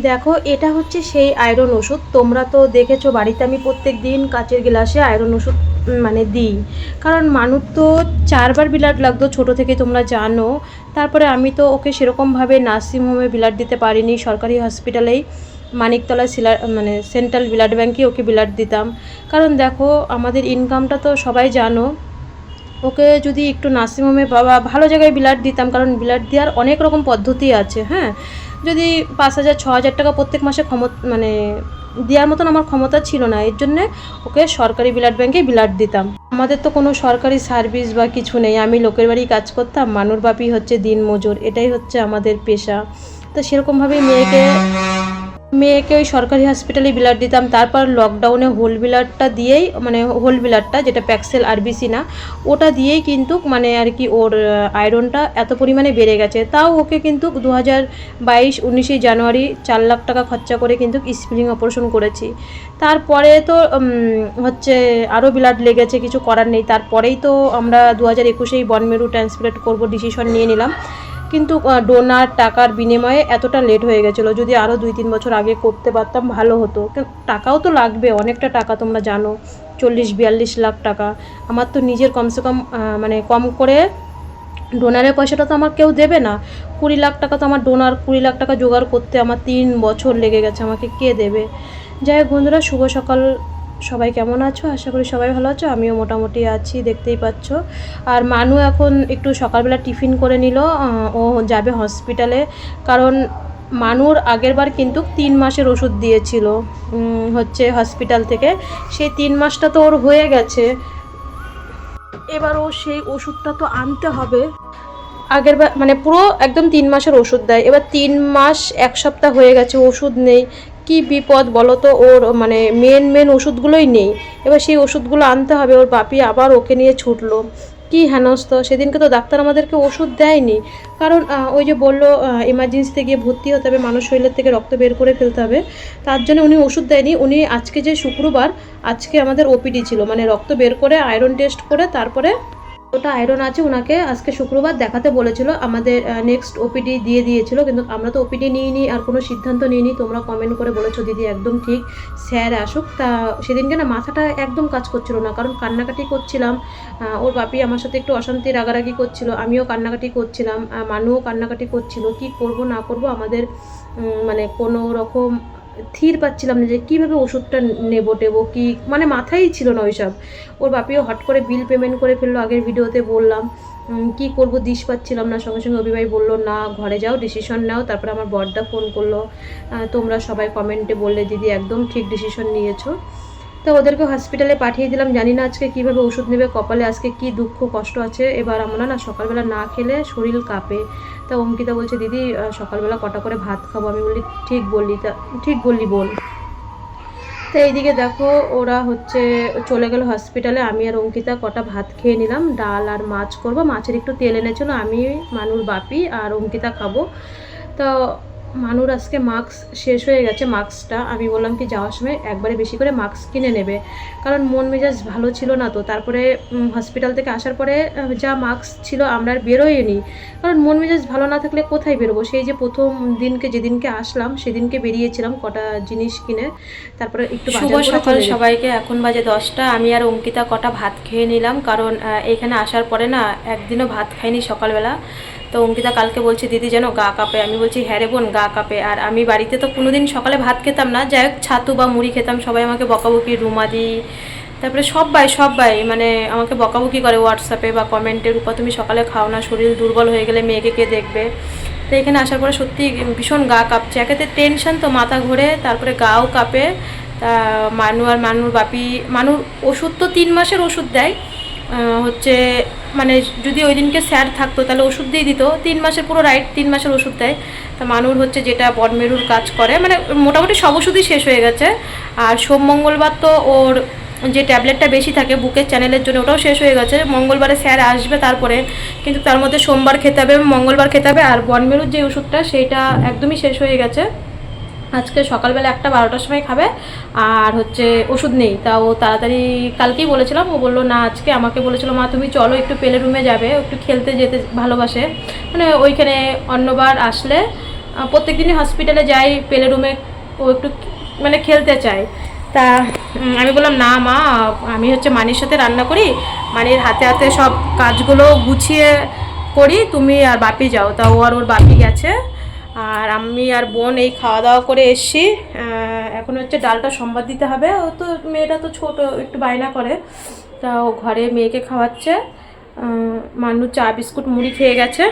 দেখো এটা হচ্ছে সেই আয়রন ওষুধ। তোমরা তো দেখেছো বাড়িতে আমি প্রত্যেক দিন কাচের গ্লাসে আয়রন ওষুধ মানে দিই, কারণ মানুষ তো 4বার ব্লাড লাগতো ছোটো থেকে, তোমরা জানো। তারপরে আমি তো ওকে সেরকমভাবে নার্সিংহোমে ব্লাড দিতে পারিনি, সরকারি হসপিটালেই মানিকতলা মানে সেন্ট্রাল ব্লাড ব্যাঙ্কে ওকে ব্লাড দিতাম। কারণ দেখো আমাদের ইনকামটা তো সবাই জানো, ওকে যদি একটু নার্সিংহোমে বা ভালো জায়গায় ব্লাড দিতাম, কারণ ব্লাড দেওয়ার অনেক রকম পদ্ধতি আছে। হ্যাঁ, যদি 5,000 6,000 টাকা প্রত্যেক মাসে মানে দেওয়ার মতন আমার ক্ষমতা ছিল না, এর জন্যে ওকে সরকারি ব্লাড ব্যাঙ্কে ব্লাড দিতাম। আমাদের তো কোনো সরকারি সার্ভিস বা কিছু নেই, আমি লোকের বাড়ি কাজ করতাম, মানুর বাপি হচ্ছে দিনমজুর, এটাই হচ্ছে আমাদের পেশা। তো সেরকমভাবেই মেয়েকে ওই সরকারি হসপিটালে ব্লাড দিতাম। তারপর লকডাউনে হোল ব্লাডটা দিয়েই, মানে হোল ব্লাডটা যেটা প্যাক্সেল আরবিসি না, ওটা দিয়েই কিন্তু মানে আর কি ওর আয়রনটা এত পরিমাণে বেড়ে গেছে। তাও ওকে কিন্তু 2022-19 জানুয়ারি 4 লাখ টাকা খরচা করে কিন্তু স্প্লিং অপারেশন করেছি। তারপরে তো হচ্ছে আরও ব্লাড লেগেছে, কিছু করার নেই। তারপরেই তো আমরা 2021-এই বনমেরু ট্রান্সপ্লান্ট করব ডিসিশন নিয়ে নিলাম, কিন্তু ডোনার টাকার বিনিময়ে এতটা লেট হয়ে গেছিলো। যদি আরও 2-3 বছর আগে করতে পারতাম ভালো হতো। টাকাও তো লাগবে, অনেকটা টাকা, তোমরা জানো 40-42 লাখ টাকা। আমার তো নিজের কমসে কম মানে কম করে ডোনারের পয়সাটা তো আমার কেউ দেবে না। 20 লাখ টাকা তো আমার ডোনার, 20 লাখ টাকা জোগাড় করতে আমার 3 বছর লেগে গেছে, আমাকে কে দেবে? যাই হোক বন্ধুরা, শুভ সকাল। সবাই কেমন আছো? আশা করি সবাই ভালো আছো, আমিও মোটামুটি আছি, দেখতেই পাচ্ছ। আর মানু এখন একটু সকালবেলা টিফিন করে নিল, ও যাবে হসপিটালে। কারণ মানুর আগের বার কিন্তু 3 মাসের ওষুধ দিয়েছিল হচ্ছে হসপিটাল থেকে, সেই 3 মাসটা তো ওর হয়ে গেছে। এবারও সেই ওষুধটা তো আনতে হবে। আগের বার মানে পুরো একদম 3 মাসের ওষুধ দেয়, এবার 3 মাস 1 সপ্তাহ হয়ে গেছে ওষুধ নেই। কি বিপদ বলো তো, ওর মানে মেন ওষুধগুলোই নেই। এবার সেই ওষুধগুলো আনতে হবে। ওর বাপি আবার ওকে নিয়ে ছুটলো, কি হেনস্থ। সেদিনকে তো ডাক্তার আমাদেরকে ওষুধ দেয়নি, কারণ ওই যে বললো এমার্জেন্সিতে গিয়ে ভর্তি হতে হবে, মানুষ শরীরের থেকে রক্ত বের করে ফেলতে হবে, তার জন্য উনি ওষুধ দেয়নি। উনি আজকে যে শুক্রবার, আজকে আমাদের ওপিডি ছিল, মানে রক্ত বের করে আয়রন টেস্ট করে তারপরে ওটা আয়রন আছে, ওনাকে আজকে শুক্রবার দেখাতে বলেছিল। আমাদের নেক্সট ওপিডি দিয়ে দিয়েছিল, কিন্তু আমরা তো ওপিডি নিইনি আর কোনো সিদ্ধান্ত নিইনি। তোমরা কমেন্ট করে বলেছো দিদি একদম ঠিক, স্যার আসুক। তা সেদিনকে না মাথাটা একদম কাজ করছিল না, কারণ কান্নাকাটি করছিলাম। ওর বাপি আমার সাথে একটু অশান্তি রাগারাগি করছিল, আমিও কান্নাকাটি করছিলাম, মানুও কান্নাকাটি করছিল। কি করব না করব আমাদের মানে কোনো রকম থির পাচ্ছিলাম না যে কীভাবে ওষুধটা নেবো কি, মানে মাথায় ছিল না ওইসব। ওর বাপিও হট করে বিল পেমেন্ট করে ফেললো, আগের ভিডিওতে বললাম। কি করব দিশ পাচ্ছিলাম না। সঙ্গে সঙ্গে অভিভাই বললো না ঘরে যাও, ডিসিশন নাও। তারপরে আমার বড়দা ফোন করলো, তোমরা সবাই কমেন্টে বললে দিদি একদম ঠিক ডিসিশন নিয়েছো। তো ওদেরকে হসপিটালে পাঠিয়ে দিলাম। জানি না আজকে কীভাবে ওষুধ নেবে, কপালে আজকে কি দুঃখ কষ্ট আছে। এবার আমরা না সকালবেলা না খেলে শরীর কাঁপে। তা অঙ্কিতা বলছে দিদি সকালবেলা কটা করে ভাত খাবো। আমি বলি ঠিক বললি বল। তো এইদিকে দেখো ওরা হচ্ছে চলে গেল হসপিটালে, আমি আর অঙ্কিতা কটা ভাত খেয়ে নিলাম। ডাল আর মাছ করবো, মাছের একটু তেল এনেছিল, আমি মানুর বাপি আর অঙ্কিতা খাবো। তো মানুর আজকে মাস্ক শেষ হয়ে গেছে, মাস্কটা আমি বললাম কি যাওয়ার সময় একবারে বেশি করে মাস্ক কিনে নেবে, কারণ মন মেজাজ ভালো ছিল না। তো তারপরে হসপিটাল থেকে আসার পরে যা মাস্ক ছিল আমরা আর বেরোইনি, কারণ মন মেজাজ ভালো না থাকলে কোথায় বেরোবো। সেই যে প্রথম যেদিনকে আসলাম সেদিনকে বেরিয়েছিলাম কটা জিনিস কিনে, তারপরে একটু শুভ সকাল সবাইকে। এখন বাজে 10টা, আমি আর অঙ্কিতা কটা ভাত খেয়ে নিলাম, কারণ এখানে আসার পরে না একদিনও ভাত খাইনি সকালবেলা। তো অঙ্কিতা কালকে বলছে দিদি যেন গা কাঁপে, আমি বলছি হ্যাঁ রে বোন গা কাঁপে। আর আমি বাড়িতে তো কোনোদিন সকালে ভাত খেতাম না, যাই হোক ছাতু বা মুড়ি খেতাম। সবাই আমাকে বকাবকি, রুমাদি, তারপরে সবাই মানে আমাকে বকাবকি করে হোয়াটসঅ্যাপে বা কমেন্টে, রূপা তুমি সকালে খাও না, শরীর দুর্বল হয়ে গেলে মেয়েকে কে দেখবে। তো এখানে আসার পরে সত্যি ভীষণ গা কাঁপছে, একেতে টেনশন তো মাথা ঘোরে, তারপরে গাও কাঁপে। তা মানুর বাপি মানুর ওষুধ তো 3 মাসের ওষুধ দেয়, হচ্ছে মানে যদি ওই দিনকে স্যার থাকতো তাহলে ওষুধ দিয়ে দিত, 3 মাসের পুরো রাইট 3 মাসের ওষুধ দেয়। তা মানুর হচ্ছে যেটা বনমেরুর কাজ করে, মানে মোটামুটি সব ওষুধই শেষ হয়ে গেছে। আর সোম মঙ্গলবার তো ওর যে ট্যাবলেটটা বেশি থাকে বুকের চ্যানেলের জন্য, ওটাও শেষ হয়ে গেছে। মঙ্গলবারে স্যার আসবে তারপরে, কিন্তু তার মধ্যে সোমবার খেতে হবে, মঙ্গলবার খেতে হবে। আর বনমেরুর যে ওষুধটা সেইটা একদমই শেষ হয়ে গেছে। আজকে সকালবেলা একটা 12টার সময় খাবে, আর হচ্ছে ওষুধ নেই। তা ও তাড়াতাড়ি কালকেই বলেছিলাম, ও বললো না আজকে, আমাকে বলেছিল মা তুমি চলো একটু প্লে রুমে যাবে, একটু খেলতে যেতে ভালোবাসে, মানে ওইখানে অন্যবার আসলে প্রত্যেক দিনই হসপিটালে যাই, প্লে রুমে ও একটু মানে খেলতে চায়। তা আমি বললাম না মা, আমি হচ্ছে মানির সাথে রান্না করি, মানির হাতে হাতে সব কাজগুলো গুছিয়ে করি, তুমি আর বাপি যাও। তা ও আর ওর বাপি গেছে, আর আমি আর বোন এই খাওয়া দাওয়া করে এসছি। এখন হচ্ছে ডালটা সম্বাদ দিতে হবে। ও তো মেয়েটা তো ছোটো, একটু বায়না করে, তা ও ঘরে মেয়েকে খাওয়াচ্ছে। মানু চা বিস্কুট মুড়ি খেয়ে গেছে।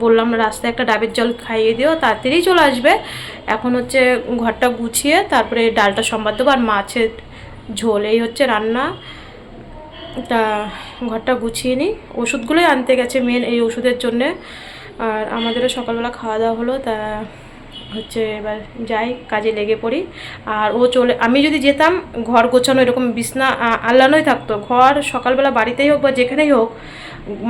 বললাম রাস্তায় একটা ডাবের জল খাইয়ে দিও, তাড়াতাড়ি চলে আসবে। এখন হচ্ছে ঘরটা গুছিয়ে তারপরে ডালটা সম্বাদ দেবো, আর মাছের ঝোল এই হচ্ছে রান্না। তা ঘরটা গুছিয়ে নিই, ওষুধগুলোই আনতে গেছে মেন এই ওষুধের জন্যে। আর আমাদেরও সকালবেলা খাওয়া দাওয়া হলো। তা হচ্ছে এবার যাই, কাজে লেগে পড়ি। আর ও আমি যদি যেতাম, ঘর গোছানো এরকম বিছনা আল্লানোই থাকতো। ঘর সকালবেলা বাড়িতেই হোক বা যেখানেই হোক,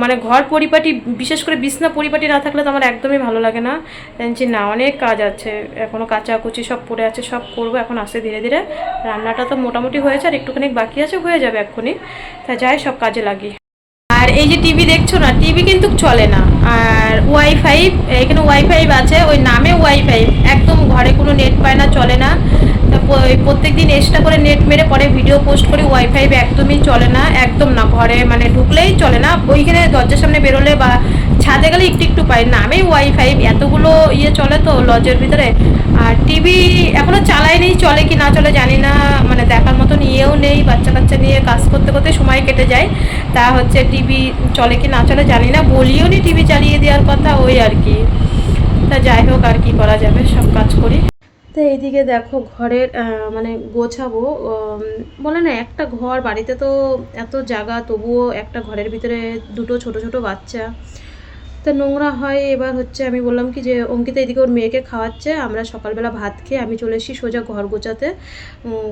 মানে ঘর পরিপাটি, বিশেষ করে বিছনা পরিপাটি না থাকলে তো আমার একদমই ভালো লাগে না। জানছি না অনেক কাজ আছে, এখনও কাচাকুচি সব পড়ে আছে, সব করবো এখন আস্তে ধীরে ধীরে। রান্নাটা তো মোটামুটি হয়েছে, আর একটুখানি বাকি আছে, হয়ে যাবে এক্ষুনি। তা যাই, সব কাজে লাগি। আর এই যে টিভি দেখছো না, টিভি কিন্তু চলে না। আর ওয়াইফাই, এখানে ওয়াইফাই আছে, ওই নামে ওয়াইফাই, একদম ঘরে কোনো নেট পায় না, চলে না। তা প্রত্যেক দিন এক্সট্রা করে নেট মেরে পরে ভিডিও পোস্ট করি। ওয়াইফাই একদমই চলে না, একদম না, ঘরে মানে ঢুকলেই চলে না। ওইখানে দরজার সামনে বেরোলে বা ছাদে গেলে একটু একটু পাই, নামেই ওয়াইফাই, এতগুলো চলে তো লজের ভিতরে। আর টিভি এখনও চালাই নেই, চলে কি না চলে জানি না, মানে দেখার মতন ইয়েও নেই। বাচ্চা কাচ্চা নিয়ে কাজ করতে করতে সময় কেটে যায়। তা হচ্ছে টিভি চলে কি না চলে জানি না, বলিও নি টিভি চালিয়ে দেওয়ার কথা, ওই আর কি। তা যাই হোক, আর কি করা যাবে, সব কাজ করি। তো এইদিকে দেখো ঘরের মানে গোছাবো, বলে না একটা ঘর, বাড়িতে তো এত জায়গা, তবুও একটা ঘরের ভিতরে দুটো ছোট ছোট বাচ্চা, তো নোংরা হয়। এবার হচ্ছে আমি বললাম কি যে অঙ্কিতা এদিকে ওর মেয়েকে খাওয়াচ্ছে, আমরা সকালবেলা ভাত খেয়ে আমি চলে এসেছি সোজা ঘর গোছাতে।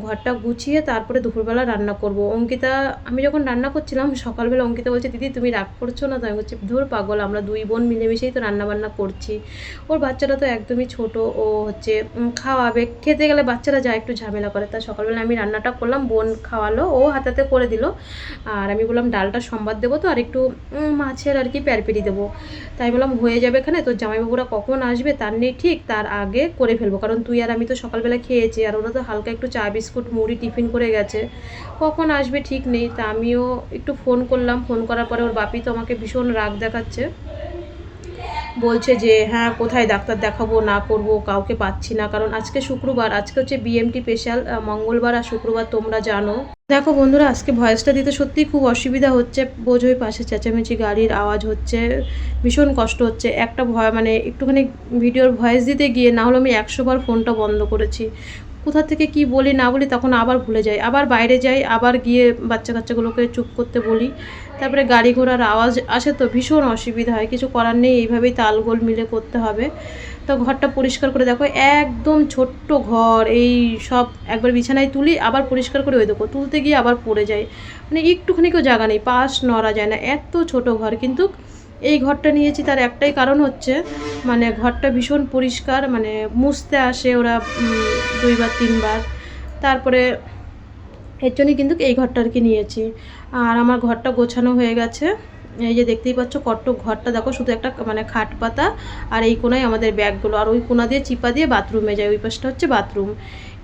ঘরটা গুছিয়ে তারপরে দুপুরবেলা রান্না করব। অঙ্কিতা, আমি যখন রান্না করছিলাম সকালবেলা, অঙ্কিতা বলছে দিদি তুমি রাগ করছো না তো? আমি বলছি ধুর পাগল, আমরা দুই বোন মিলেমিশেই তো রান্নাবান্না করছি। ওর বাচ্চাটা তো একদমই ছোট, ও হচ্ছে খাওয়াবে, খেতে গেলে বাচ্চারা যা একটু ঝামেলা করে। তা সকালবেলা আমি রান্নাটা করলাম, বোন খাওয়ালো, ও হাতাতে করে দিল। আর আমি বললাম ডালটা সম্বাদ দেবো তো, আর একটু মাছের আর কি প্যারপেরি দেবো। তাই বললাম হয়ে যাবে এখানে, তো জামাইবাবুরা কখন আসবে তার নেই ঠিক, তার আগে করে ফেলবো। কারণ তুই আর আমি তো সকালবেলা খেয়েছি, আর ওরা তো হালকা একটু চা বিস্কুট মুড়ি টিফিন করে গেছে, কখন আসবে ঠিক নেই। তা আমিও একটু ফোন করলাম, ফোন করার পরে ওর বাপি তো আমাকে ভীষণ রাগ দেখাচ্ছে, বলছে যে হ্যাঁ কোথায় ডাক্তার দেখাবো, না করব, কাউকে পাচ্ছি না। কারণ আজকে শুক্রবার, আজকে হচ্ছে বিএমটি স্পেশাল, মঙ্গলবার আর শুক্রবার তোমরা জানো। দেখো বন্ধুরা, আজকে ভয়েসটা দিতে সত্যিই খুব অসুবিধা হচ্ছে, বোঝোই পাশে চেঁচামেচি গাড়ির আওয়াজ হচ্ছে, ভীষণ কষ্ট হচ্ছে। একটা মানে একটুখানি ভিডিওর ভয়েস দিতে গিয়ে না হলে আমি 100 বার ফোনটা বন্ধ করেছি। কোথা থেকে কি বলি না বলি তখন আবার ভুলে যাই, আবার বাইরে যাই, আবার গিয়ে বাচ্চা কাচ্চাগুলোকে চুপ করতে বলি, তারপরে গাড়ি ঘোড়ার আওয়াজ আসে, তো ভীষণ অসুবিধা হয়। কিছু করার নেই, এইভাবেই তালগোল মিলে করতে হবে। তো ঘরটা পরিষ্কার করে দেখো, একদম ছোট্ট ঘর, এই সব একবার বিছানায় তুলি, আবার পরিষ্কার করে ওই দেখো তুলতে গিয়ে আবার পড়ে যায়, মানে একটুখানিকেও জায়গা নেই, পাশ নড়া যায় না, এত ছোট ঘর। কিন্তু এই ঘরটা নিয়েছি তার একটাই কারণ হচ্ছে, মানে ঘরটা ভীষণ পরিষ্কার, মানে মুছতে আসে ওরা 2 বার 3 বার, তারপরে এর জন্যই কিন্তু এই ঘরটা আর কি নিয়েছি। আর আমার ঘরটা গোছানো হয়ে গেছে, এই যে দেখতেই পাচ্ছ কট্ট ঘরটা দেখো, শুধু একটা মানে খাট পাতা, আর এই কোনায় আমাদের ব্যাগগুলো, আর ওই কোনা দিয়ে চিপা দিয়ে বাথরুমে যায়, ওই পাশটা হচ্ছে বাথরুম,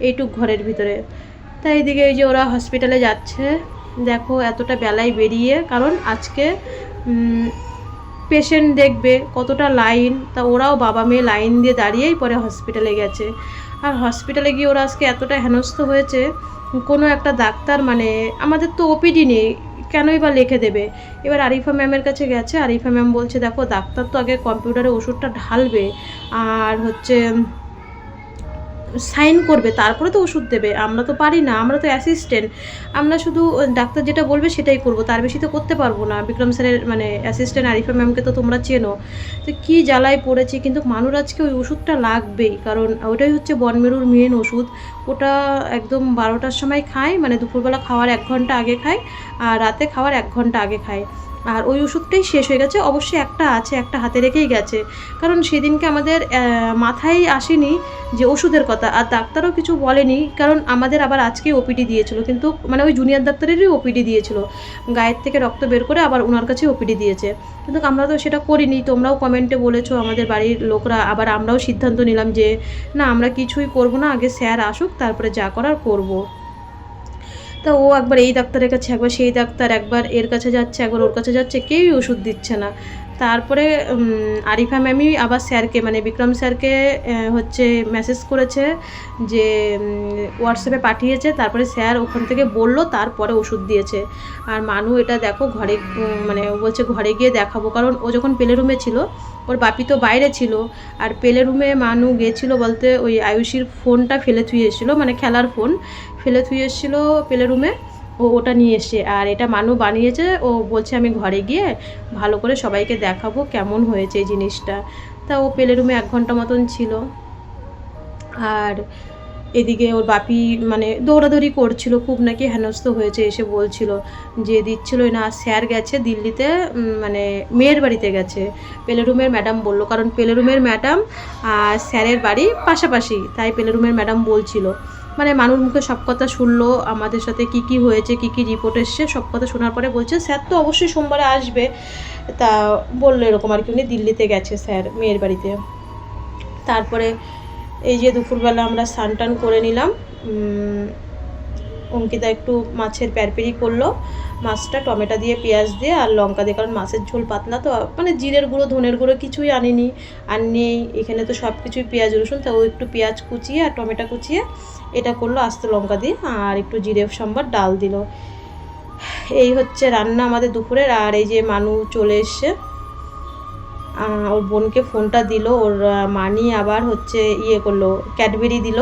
এইটুক ঘরের ভিতরে। তাই এইদিকে এই যে ওরা হসপিটালে যাচ্ছে, দেখো এতটা বেলায় বেরিয়ে, কারণ আজকে পেশেন্ট দেখবে, কতটা লাইন। তা ওরাও বাবা মেয়ে লাইন দিয়ে দাঁড়িয়েই পরে হসপিটালে গেছে। আর হসপিটালে গিয়ে ওরা আজকে এতটা হেনস্থ হয়েছে, কোনো একটা ডাক্তার, মানে আমাদের তো ওপিডি নেই, কেনই বা লিখে দেবে। এবার আরিফা ম্যামের কাছে গেছে, আরিফা ম্যাম বলছে দেখো ডাক্তার তো আগে কম্পিউটারে ওষুধটা ঢালবে, আর হচ্ছে সাইন করবে, তারপরে তো ওষুধ দেবে, আমরা তো পারি না, আমরা তো অ্যাসিস্ট্যান্ট, আমরা শুধু ডাক্তার যেটা বলবে সেটাই করব, তার বেশি তো করতে পারবো না। বিক্রম স্যারের মানে অ্যাসিস্ট্যান্ট আরিফা ম্যামকে তো তোমরা চেনো, তো কী জ্বালায় পড়েছি। কিন্তু মানুষ আজকে ওই ওষুধটা লাগবেই, কারণ ওটাই হচ্ছে বনমেরুর মেন ওষুধ। ওটা একদম 12টার সময় খায়, মানে দুপুরবেলা খাওয়ার 1 ঘন্টা আগে খায়, আর রাতে খাওয়ার 1 ঘন্টা আগে খায়। আর ওই ওষুধটাই শেষ হয়ে গেছে। অবশ্যই একটা আছে, একটা হাতে রেখেই গেছে, কারণ সেদিনকে আমাদের মাথায় আসেনি যে ওষুধের কথা, আর ডাক্তারও কিছু বলেনি, কারণ আমাদের আবার আজকে ওপিডি দিয়েছিল, কিন্তু মানে ওই জুনিয়র ডাক্তারেরই ওপিডি দিয়েছিল, গায়ের থেকে রক্ত বের করে আবার ওনার কাছে ওপিডি দিয়েছে, কিন্তু আমরা তো সেটা করিনি। তোমরাও কমেন্টে বলেছো আমাদের বাড়ির লোকরা, আবার আমরাও সিদ্ধান্ত নিলাম যে না আমরা কিছুই করব না, আগে স্যার আসুক তারপরে যা করার করব। তা ও একবার এই ডাক্তারের কাছে, একবার সেই ডাক্তার, একবার এর কাছে যাচ্ছে, একবার ওর কাছে যাচ্ছে, কেউই ওষুধ দিচ্ছে না। তারপরে আরিফা ম্যামই আবার স্যারকে, মানে বিক্রম স্যারকে হচ্ছে মেসেজ করেছে, যে হোয়াটসঅ্যাপে পাঠিয়েছে, তারপরে স্যার ওখান থেকে বললো, তারপরে ওষুধ দিয়েছে। আর মানু এটা দেখো ঘরে, মানে ও বলছে ঘরে গিয়ে দেখাবো, কারণ ও যখন পেলে রুমে ছিল, ওর বাপি তো বাইরে ছিল, আর পেলে রুমে মানু গেছিলো বলতে ওই আয়ুষীর ফোনটা ফেলে থুয়ে এসেছিলো, মানে খেলার ফোন ফেলে থুয়ে এসেছিলো পেলে রুমে, ও ওটা নিয়ে এসছে। আর এটা মানু বানিয়েছে, ও বলছে আমি ঘরে গিয়ে ভালো করে সবাইকে দেখাবো কেমন হয়েছে এই জিনিসটা। তা ও পেলে রুমে 1 ঘন্টা মতন ছিল। আর এদিকে ওর বাপি মানে দৌড়াদৌড়ি করছিল, খুব নাকি হেনস্থ হয়েছে, এসে বলছিল যে দিচ্ছিল না। স্যার গেছে দিল্লিতে, মানে মেয়ের বাড়িতে গেছে, পেলে রুমের ম্যাডাম বললো, কারণ পেলে রুমের ম্যাডাম আর স্যারের বাড়ি পাশাপাশি, তাই পেলে রুমের ম্যাডাম বলছিল, মানে মানুর মুখে সব কথা শুনলো, আমাদের সাথে কি কি হয়েছে, কি কি রিপোর্ট এসছে, সব কথা শোনার পরে বলছে স্যার তো অবশ্যই সোমবারে আসবে। তা বললো এরকম আর কি, উনি দিল্লিতে গেছে স্যার মেয়ের বাড়িতে। তারপরে এই যে দুপুরবেলা আমরা স্নান টান করে নিলাম, অঙ্কিতা একটু মাছের প্যারপেরি করলো, মাছটা টমেটো দিয়ে পেঁয়াজ দিয়ে আর লঙ্কা দিয়ে, কারণ মাছের ঝোল পাতলা তো, মানে জিরের গুঁড়ো ধনের গুঁড়ো কিছুই আনিনি, আর নেই এখানে তো সব কিছুই পেঁয়াজ রসুন, তা ও একটু পেঁয়াজ কুচিয়ে আর টমেটো কুচিয়ে এটা করলো আস্ত লঙ্কা দিয়ে, আর একটু জিরে সম্বার ডাল দিল। এই হচ্ছে রান্না আমাদের দুপুরের। আর এই যে মানু চলে এসছে, ওর বোনকে ফোনটা দিল, ওর মানি আবার হচ্ছে ইয়ে করলো, ক্যাডবেরি দিল,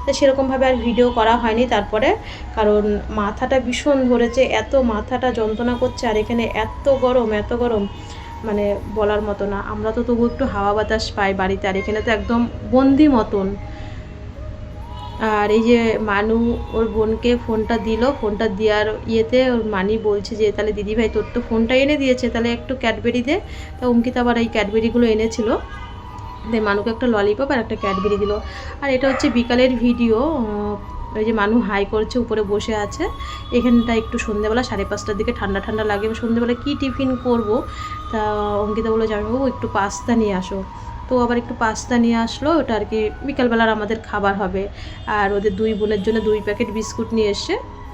তা সেরকমভাবে আর ভিডিও করা হয়নি তারপরে, কারণ মাথাটা ভীষণ ধরেছে, এত মাথাটা যন্ত্রণা করছে, আর এখানে এত গরম, এত গরম, মানে বলার মতো না। আমরা তো তবু একটু হাওয়া বাতাস পাই বাড়িতে, আর এখানে তো একদম বন্দি মতন। আর এই যে মানু ওর বোনকে ফোনটা দিল, ফোনটা দেওয়ার ইয়েতে ওর মানি বলছে যে তাহলে দিদিভাই তোর তো ফোনটা এনে দিয়েছে, তাহলে একটু ক্যাডবেরি দে। তা অঙ্কিতা আবার এই ক্যাডবেরিগুলো এনেছিল, তাই মানুকে একটা ললিপপ আর একটা ক্যাডবেরি দিল। আর এটা হচ্ছে বিকালের ভিডিও, ওই যে মানু হাই করছে, উপরে বসে আছে এখানটা, একটু সন্ধ্যেবেলা 5:30টার দিকে ঠান্ডা ঠান্ডা লাগে, সন্ধ্যেবেলা কী টিফিন করব। তা অঙ্কিতা বললো জামাইবাবু একটু পাস্তা নিয়ে আসো, তো আবার একটু পাস্তা নিয়ে আসলো, ওটা আর কি বিকালবেলার আমাদের খাবার হবে। আর ওদের 2 বোনের জন্য 2 প্যাকেট বিস্কুট নিয়ে এসছে।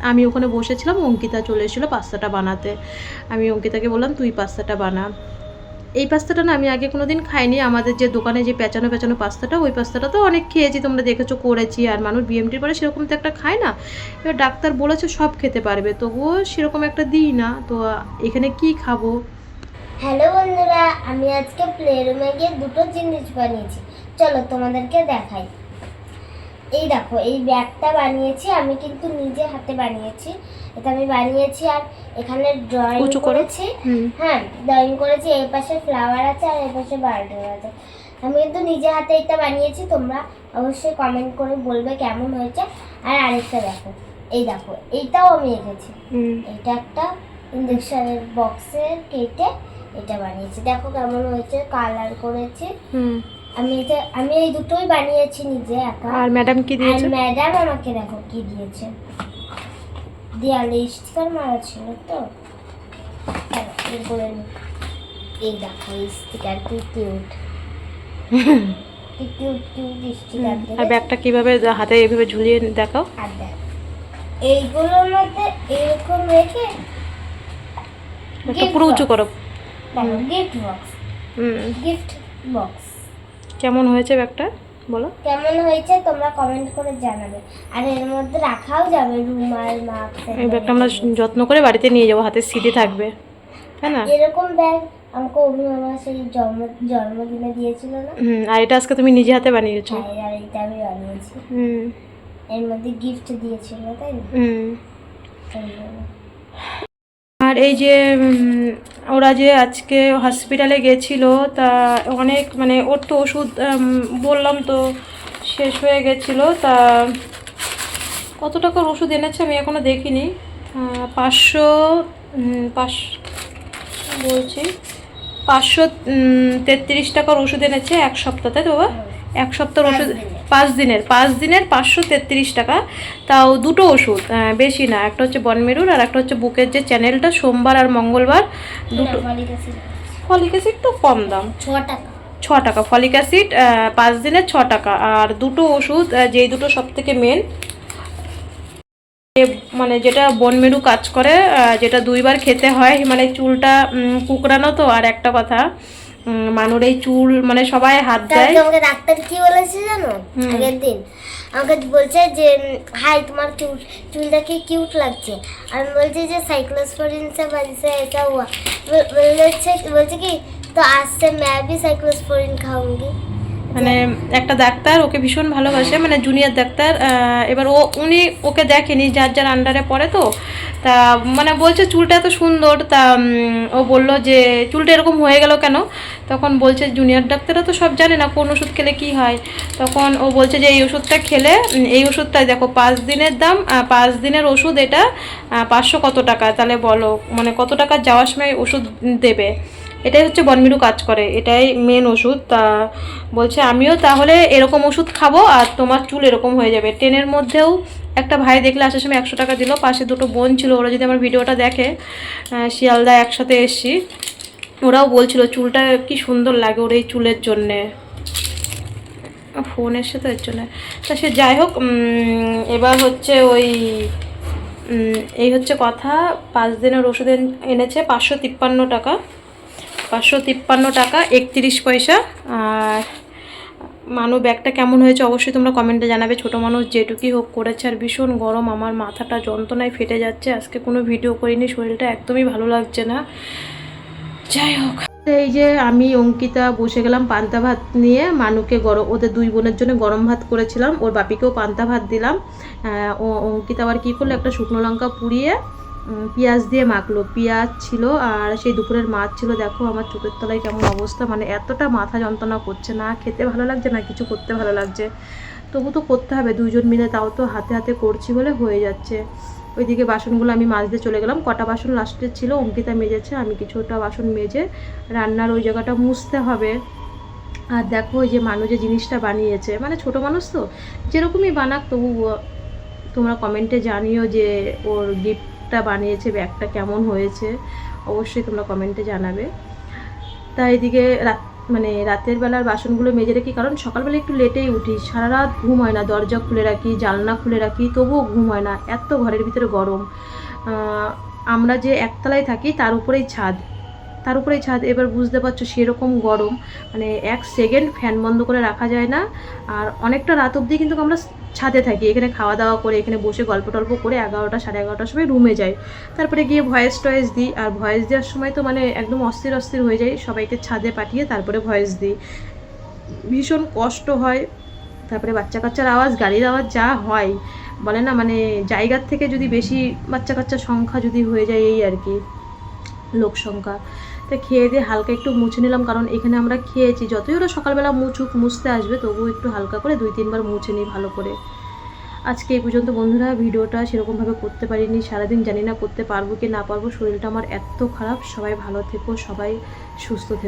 আমি ওখানে বসেছিলাম, অঙ্কিতা চলে এসেছিলো পাস্তাটা বানাতে। আমি অঙ্কিতাকে বললাম তুই পাস্তাটা বানা। এই পাস্তাটা না আমি আগে কোনো দিন খাইনি, আমাদের যে দোকানে যে পেঁচানো পেঁচানো পাস্তাটা, ওই পাস্তাটা তো অনেক খেয়েছি, তোমরা দেখেছো, করেছি। আর মানুষ বিএমটির পরে সেরকম তো একটা খায় না, এবার ডাক্তার বলেছে সব খেতে পারবে, তবুও সেরকম একটা দিই না। তো এখানে কি খাবো। হ্যালো বন্ধুরা, আমি আজকে প্লে রুমে গিয়ে 2টো জিনিস বানিয়েছি, চলো তোমাদেরকে দেখাই। এই দেখো, এই ব্যাগটা বানিয়েছি আমি, কিন্তু নিজে হাতে বানিয়েছি, এটা আমি বানিয়েছি। আর এখানে ড্রয়িং করেছি, হ্যাঁ ড্রয়িং করেছি, এই পাশে ফ্লাওয়ার আছে আর এই পাশে বার্থডে আছে। আমি কিন্তু নিজে হাতে এটা বানিয়েছি, তোমরা অবশ্যই কমেন্ট করে বলবে কেমন হয়েছে। আর আরেকটা দেখো, এই দেখো এইটাও আমি এঁকেছি, এটা একটা ইঞ্জেকশনের বক্সের কেটে এটা বানিয়েছি, দেখো কেমন হয়েছে, কালার করেছি। আমি এই দুটোই বানিয়েছি নিজে একা। আর ম্যাডাম কি দিয়েছে? আর ম্যাডাম আমাকে দেখো কি দিয়েছে, দেয়ালে স্টিকার মারা ছিল তো, এই দেখো এই স্টিকার, কি কিউট কি কিউট কিউট স্টিকার। আর ব্যাগটা কিভাবে হাতে এভাবে ঝুলিয়ে দেখাও। আর দেখ এইগুলোর মধ্যে এরকম রেখে পুরো উঁচু করো, গিফট বক্স, গিফট বক্স। কেমন হয়েছে ব্যাগটা বলো? কেমন হয়েছে তোমরা কমেন্ট করে জানাবে। আর এর মধ্যে রাখাও যাবে রুমাল, মাস্ক। এই ব্যাগটা আমরা যত্ন করে বাড়িতে নিয়ে যাবো, হাতে সিটি থাকবে, তাই না? এরকম ব্যাগ আমাকে অভিমামা সেই জন্মদিনে দিয়েছিল না। আর এটা আজকে তুমি নিজে হাতে বানিয়েছো? হ্যাঁ, আর এটা আমি বানিয়েছি। এর মধ্যে গিফট দিয়েছিল, তাই না? আর এই যে ওরা যে আজকে হসপিটালে গেছিল, তা অনেক মানে ওর তো ওষুধ বললাম তো শেষ হয়ে গেছিলো। তা কত টাকার ওষুধ এনেছে আমি এখনও দেখিনি, 500 বলছি 533 টাকার ওষুধ এনেছে এক সপ্তাহ, তাই তো বাবা? এক সপ্তাহের ওষুধ 5 দিনের 533 টাকা, তাও দুটো ওষুধ, বেশি না। একটা হচ্ছে বনমেরুর আর একটা হচ্ছে বুকের যে চ্যানেলটা, সোমবার আর মঙ্গলবার দুটো। ফলিক অ্যাসিড তো কম দাম, 6 টাকা ফলিক অ্যাসিড, 5 দিনের 6 টাকা। আর দুটো ওষুধ, যেই দুটো সব থেকে মেন, মানে যেটা বনমেরু কাজ করে, যেটা 2বার খেতে হয়, মানে চুলটা কুকড়ানো তো। আর একটা কথা, মানুর এই চুল মানে সবাই হাত দেয়। আমাকে ডাক্তার কি বলেছে জানো? আগের দিন আমাকে বলছে যে হাই তোমার চুলটা কি কিউট লাগছে। আর বলছে যে साइक्लोस्पोरिन से वजह से ऐसा हुआ। বলছে কি তো आज से मैं भी साइक्लोस्पोरिन खाऊंगी। মানে একটা ডাক্তার ওকে ভীষণ ভালোবাসে, মানে জুনিয়র ডাক্তার। এবার উনি ওকে দেখেনি, যার যার আন্ডারে পড়ে তো। তা মানে বলছে চুলটা এত সুন্দর, তা ও বলল যে চুলটা এরকম হয়ে গেল কেন? তখন বলছে জুনিয়র ডাক্তাররা তো সব জানে না কোন ওষুধ খেলে কি হয়। তখন ও বলছে যে এই ওষুধটা খেলে, এই ওষুধটাই দেখো 5 দিনের দাম, 5 দিনের ওষুধ, এটা 500 কত টাকা, তাহলে বলো মানে কত টাকা যাওয়ার সময় ওষুধ দেবে। এটাই হচ্ছে বনমেরু কাজ করে, এটাই মেন ওষুধ। তা বলছে আমিও তাহলে এরকম ওষুধ খাবো আর তোমার চুল এরকম হয়ে যাবে। ট্রেনের মধ্যেও একটা ভাই দেখলে আসার সময় 100 টাকা দিল, পাশে দুটো বোন ছিল, ওরা যদি আমার ভিডিওটা দেখে, শিয়ালদা একসাথে এসছি, ওরাও বলছিল চুলটা কি সুন্দর লাগে ওর এই চুলের জন্যে। ফোন এসছে তো এর জন্যে। তা সে যাই হোক, এবার হচ্ছে ওই এই হচ্ছে কথা। 5 দিনের ওষুধ এনেছে 553 টাকা, 553 টাকা 31 পয়সা। আর মানু ব্যাগটা কেমন হয়েছে অবশ্যই তোমরা কমেন্টে জানাবে। ছোটো মানুষ যেটুকুই হোক করেছে। আর ভীষণ গরম, আমার মাথাটা যন্ত্রণায় ফেটে যাচ্ছে। আজকে কোনো ভিডিও করিনি, শরীরটা একদমই ভালো লাগছে না। যাই হোক, এই যে আমি অঙ্কিতা বসে গেলাম পান্তা ভাত নিয়ে। মানুকে ওদের 2 বোনের জন্য গরম ভাত করেছিলাম, ওর বাপিকেও পান্তা ভাত দিলাম। ও অঙ্কিতা আবার কী করলো, একটা শুকনো লঙ্কা পুড়িয়ে পেঁয়াজ দিয়ে মাখলো। পেঁয়াজ ছিল আর সেই দুপুরের মাছ ছিল। দেখো আমার চোখের তলায় কেমন অবস্থা, মানে এতটা মাথা যন্ত্রণা করছে, না খেতে ভালো লাগছে না কিছু করতে ভালো লাগছে। তবু তো করতে হবে, 2 জন মিলে, তাও তো হাতে হাতে করছি বলে হয়ে যাচ্ছে। ওইদিকে বাসনগুলো আমি মাজতে চলে গেলাম। কটা বাসন লাস্টে ছিল অঙ্কিতা মেজেছে, আমি কিছুটা বাসন মেজে রান্নার ওই জায়গাটা মুছতে হবে। আর দেখো ওই যে মানুষ যে জিনিসটা বানিয়েছে, মানে ছোট মানুষ তো যেরকমই বানাক, তবু তোমরা কমেন্টে জানিও যে ওর গিফটটা বানিয়েছে, ব্যাগটা কেমন হয়েছে, অবশ্যই তোমরা কমেন্টে জানাবে। তাই এদিকে রাতের বেলার বাসনগুলো মেজে রাখি, কারণ সকালবেলা একটু লেটেই উঠি, সারা রাত ঘুম হয় না, দরজা খুলে রাখি, জানলা খুলে রাখি, তবুও ঘুম হয় না, এত ঘরের ভিতরে গরম। আমরা যে একতলায় থাকি তার উপরেই ছাদ, এবার বুঝতে পারছো সেরকম গরম, মানে 1 সেকেন্ড ফ্যান বন্ধ করে রাখা যায় না। আর অনেকটা রাত অবধি কিন্তু আমরা ছাদে থাকি, এখানে খাওয়া দাওয়া করে এখানে বসে গল্প টল্প করে 11টা সাড়ে 11টার সময় রুমে যাই, তারপরে গিয়ে ভয়েস টয়েস দিই। আর ভয়েস দেওয়ার সময় তো মানে একদম অস্থির হয়ে যায়, সবাইকে ছাদে পাঠিয়ে তারপরে ভয়েস দিই, ভীষণ কষ্ট হয়। তারপরে বাচ্চা কাচ্চার আওয়াজ, গাড়ির আওয়াজ যা হয় বলে না, মানে জায়গার থেকে যদি বেশি বাচ্চা কাচ্চার সংখ্যা যদি হয়ে যায়, এই আর কি লোক সংখ্যা। তো খেয়ে দিয়ে হালকা একটু মুছে নিলাম, কারণ এখানে আমরা খেয়েছি, যতই ওরা সকালবেলা মুছতে আসবে তবুও একটু হালকা করে 2-3 বার মুছে নিই ভালো করে। আজকে এই পর্যন্ত বন্ধুরা, ভিডিওটা সেরকমভাবে করতে পারিনি, সারাদিন জানি না করতে পারবো কি না পারবো, শরীরটা আমার এত খারাপ। সবাই ভালো থেকো, সবাই সুস্থ থেকো।